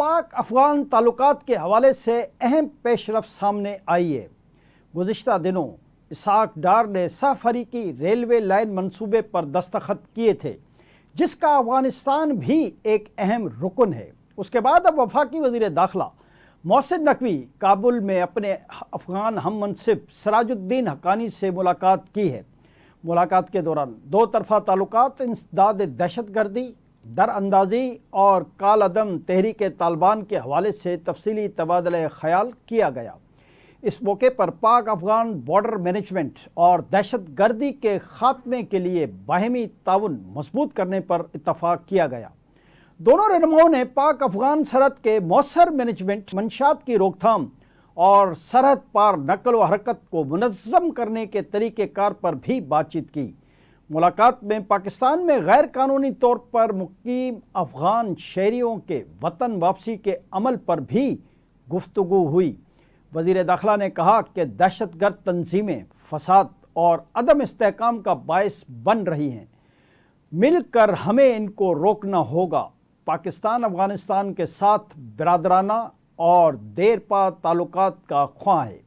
پاک افغان تعلقات کے حوالے سے اہم پیش رفت سامنے آئی ہے۔ گزشتہ دنوں اسحاق ڈار نے سہ فریقی ریلوے لائن منصوبے پر دستخط کیے تھے، جس کا افغانستان بھی ایک اہم رکن ہے۔ اس کے بعد اب وفاقی وزیر داخلہ محسن نقوی کابل میں اپنے افغان ہم منصب سراج الدین حقانی سے ملاقات کی ہے۔ ملاقات کے دوران دو طرفہ تعلقات، انسداد دہشت گردی، در اندازی اور کالعدم تحریک طالبان کے حوالے سے تفصیلی تبادلہ خیال کیا گیا۔ اس موقع پر پاک افغان بارڈر مینجمنٹ اور دہشت گردی کے خاتمے کے لیے باہمی تعاون مضبوط کرنے پر اتفاق کیا گیا۔ دونوں رہنماؤں نے پاک افغان سرحد کے مؤثر مینجمنٹ، منشیات کی روک تھام اور سرحد پار نقل و حرکت کو منظم کرنے کے طریقہ کار پر بھی بات چیت کی۔ ملاقات میں پاکستان میں غیر قانونی طور پر مقیم افغان شہریوں کے وطن واپسی کے عمل پر بھی گفتگو ہوئی۔ وزیر داخلہ نے کہا کہ دہشت گرد تنظیمیں فساد اور عدم استحکام کا باعث بن رہی ہیں، مل کر ہمیں ان کو روکنا ہوگا۔ پاکستان افغانستان کے ساتھ برادرانہ اور دیرپا تعلقات کا خواہاں ہے۔